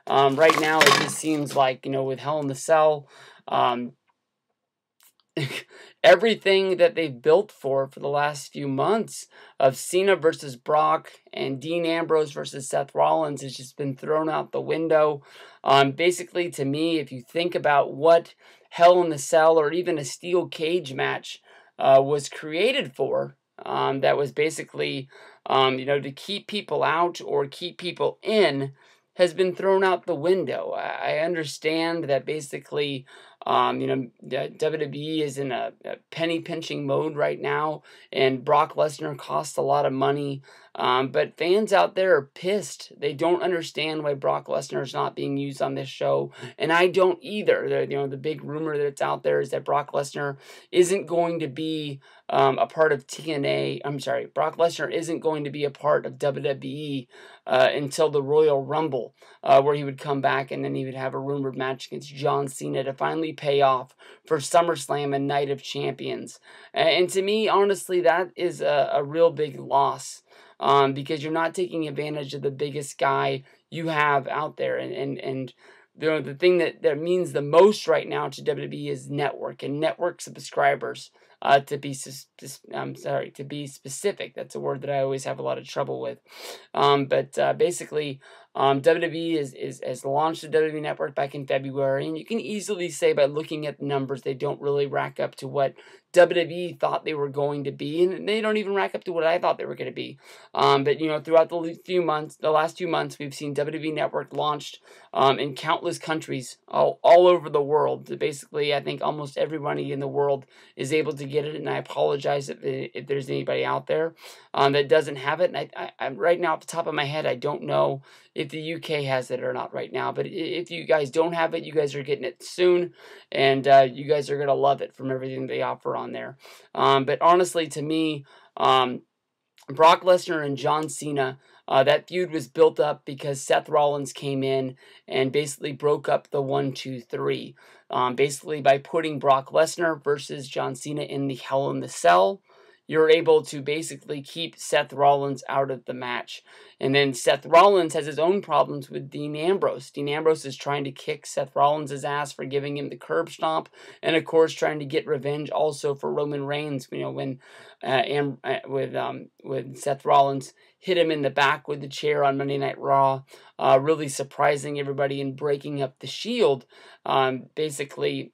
Right now, it just seems like, with Hell in the Cell, um, everything that they've built for the last few months of Cena versus Brock and Dean Ambrose versus Seth Rollins has just been thrown out the window. Basically, to me, if you think about what Hell in the Cell or even a steel cage match was created for, that was basically, to keep people out or keep people in, has been thrown out the window. I understand that basically, WWE is in a penny pinching mode right now, and Brock Lesnar costs a lot of money. But fans out there are pissed. They don't understand why Brock Lesnar is not being used on this show, and I don't either. The big rumor that's out there is that Brock Lesnar isn't going to be a part of TNA. I'm sorry, Brock Lesnar isn't going to be a part of WWE until the Royal Rumble, where he would come back and then he would have a rumored match against John Cena to finally pay off for SummerSlam and Night of Champions. And to me, honestly, that is a real big loss, because you're not taking advantage of the biggest guy you have out there. And the thing that means the most right now to WWE is network and network subscribers. To be specific. That's a word that I always have a lot of trouble with. But basically, WWE has launched the WWE Network back in February, and you can easily say by looking at the numbers, they don't really rack up to what WWE thought they were going to be, and they don't even rack up to what I thought they were going to be. But throughout the last few months, we've seen WWE Network launched in countless countries all over the world. Basically, I think almost everybody in the world is able to get it, and I apologize if there's anybody out there that doesn't have it. And I right now, off the top of my head, I don't know if the UK has it or not right now. But if you guys don't have it, you guys are getting it soon, and you guys are going to love it from everything they offer on there. But honestly, to me, Brock Lesnar and John Cena, that feud was built up because Seth Rollins came in and basically broke up the 1, 2, 3. Basically, by putting Brock Lesnar versus John Cena in the Hell in the Cell, you're able to basically keep Seth Rollins out of the match. And then Seth Rollins has his own problems with Dean Ambrose. Dean Ambrose is trying to kick Seth Rollins' ass for giving him the curb stomp, and of course trying to get revenge also for Roman Reigns. When Seth Rollins hit him in the back with the chair on Monday Night Raw, really surprising everybody and breaking up the Shield. Basically,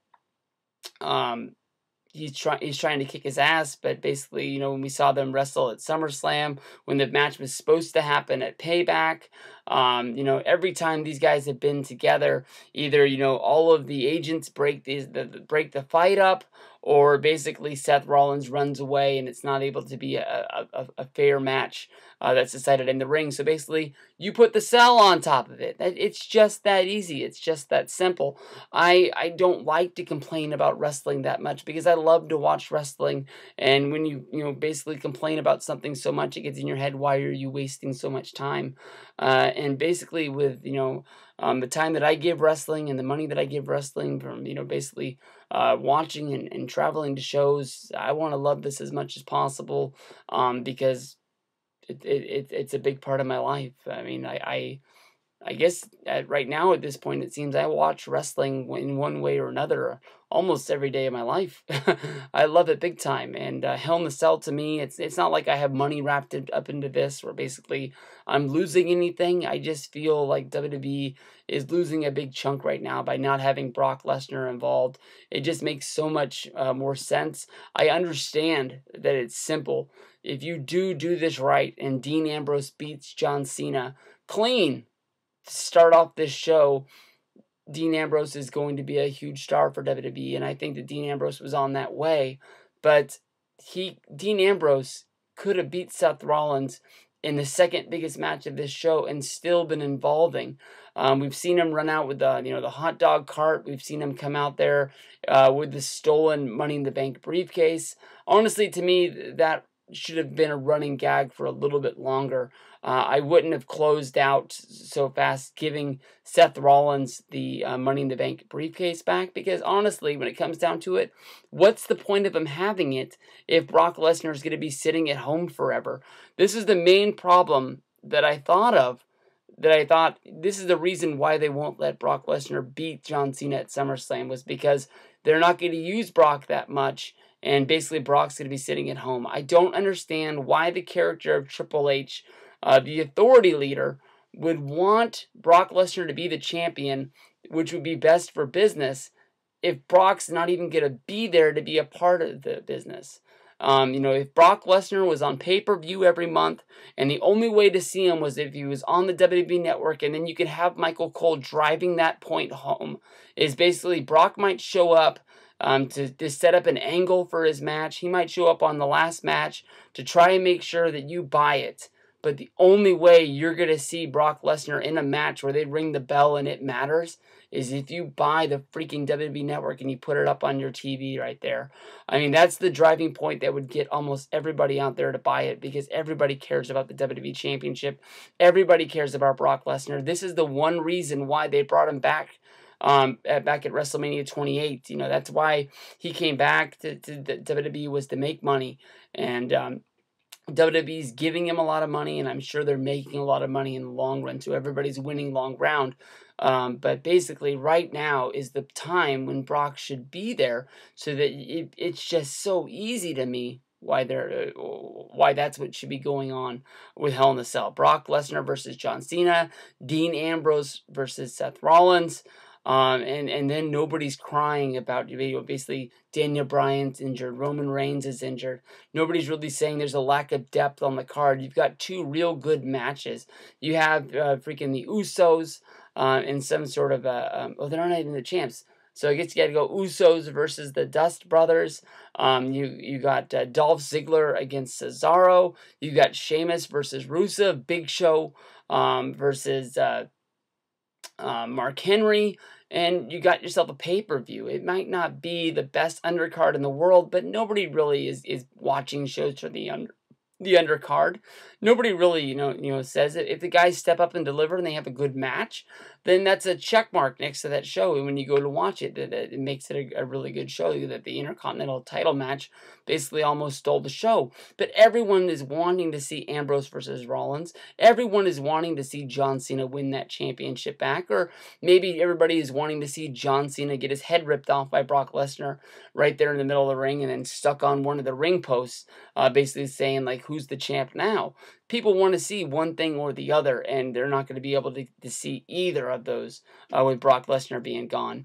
he's trying to kick his ass, but basically, when we saw them wrestle at SummerSlam, when the match was supposed to happen at Payback, every time these guys have been together, either all of the agents break the fight up, or basically Seth Rollins runs away and it's not able to be a fair match that's decided in the ring. So basically, you put the cell on top of it. It's just that easy. It's just that simple. I don't like to complain about wrestling that much because I love to watch wrestling. And when you basically complain about something so much, it gets in your head, why are you wasting so much time? And basically with, the time that I give wrestling and the money that I give wrestling from, basically watching and traveling to shows, I want to love this as much as possible, because it's a big part of my life. I mean, I guess right now at this point, it seems I watch wrestling in one way or another almost every day of my life. I love it big time. And Hell in the Cell, to me, it's not like I have money wrapped up into this where basically I'm losing anything. I just feel like WWE is losing a big chunk right now by not having Brock Lesnar involved. It just makes so much more sense. I understand that it's simple. If you do this right and Dean Ambrose beats John Cena clean, start off this show, Dean Ambrose is going to be a huge star for WWE, and I think that Dean Ambrose was on that way. But Dean Ambrose could have beat Seth Rollins in the second biggest match of this show and still been involving. We've seen him run out with the hot dog cart. We've seen him come out there with the stolen Money in the Bank briefcase. Honestly, to me, that should have been a running gag for a little bit longer. I wouldn't have closed out so fast giving Seth Rollins the Money in the Bank briefcase back, because honestly, when it comes down to it, what's the point of him having it if Brock Lesnar is going to be sitting at home forever? This is the main problem that I thought of that I thought this is the reason why they won't let Brock Lesnar beat John Cena at SummerSlam, was because they're not going to use Brock that much, and basically Brock's going to be sitting at home. I don't understand why the character of Triple H, the authority leader, would want Brock Lesnar to be the champion, which would be best for business, if Brock's not even going to be there to be a part of the business. If Brock Lesnar was on pay-per-view every month, and the only way to see him was if he was on the WWE Network, and then you could have Michael Cole driving that point home, is basically Brock might show up to set up an angle for his match. He might show up on the last match to try and make sure that you buy it. But the only way you're going to see Brock Lesnar in a match where they ring the bell and it matters is if you buy the freaking WWE Network and you put it up on your TV right there. I mean, that's the driving point that would get almost everybody out there to buy it, because everybody cares about the WWE Championship. Everybody cares about Brock Lesnar. This is the one reason why they brought him back back at WrestleMania 28. That's why he came back to the WWE, was to make money. And WWE's giving him a lot of money, and I'm sure they're making a lot of money in the long run, so everybody's winning long round. But basically, right now is the time when Brock should be there, so that it's just so easy to me why that's what should be going on with Hell in a Cell. Brock Lesnar versus John Cena, Dean Ambrose versus Seth Rollins. And then nobody's crying about, basically Daniel Bryan's injured, Roman Reigns is injured. Nobody's really saying there's a lack of depth on the card. You've got two real good matches. You have freaking the Usos in some sort of they're not even the champs. So I guess you got to go Usos versus the Dust Brothers. You got Dolph Ziggler against Cesaro. You got Sheamus versus Rusev. Big Show versus Mark Henry, and you got yourself a pay-per-view. It might not be the best undercard in the world, but nobody really is watching shows for the undercard. Nobody really, says it. If the guys step up and deliver and they have a good match, then that's a check mark next to that show. And when you go to watch it, it makes it a really good show. That the Intercontinental title match basically almost stole the show. But everyone is wanting to see Ambrose versus Rollins. Everyone is wanting to see John Cena win that championship back. Or maybe everybody is wanting to see John Cena get his head ripped off by Brock Lesnar right there in the middle of the ring and then stuck on one of the ring posts, basically saying, like, who's the champ now? People want to see one thing or the other, and they're not going to be able to see either of those with Brock Lesnar being gone.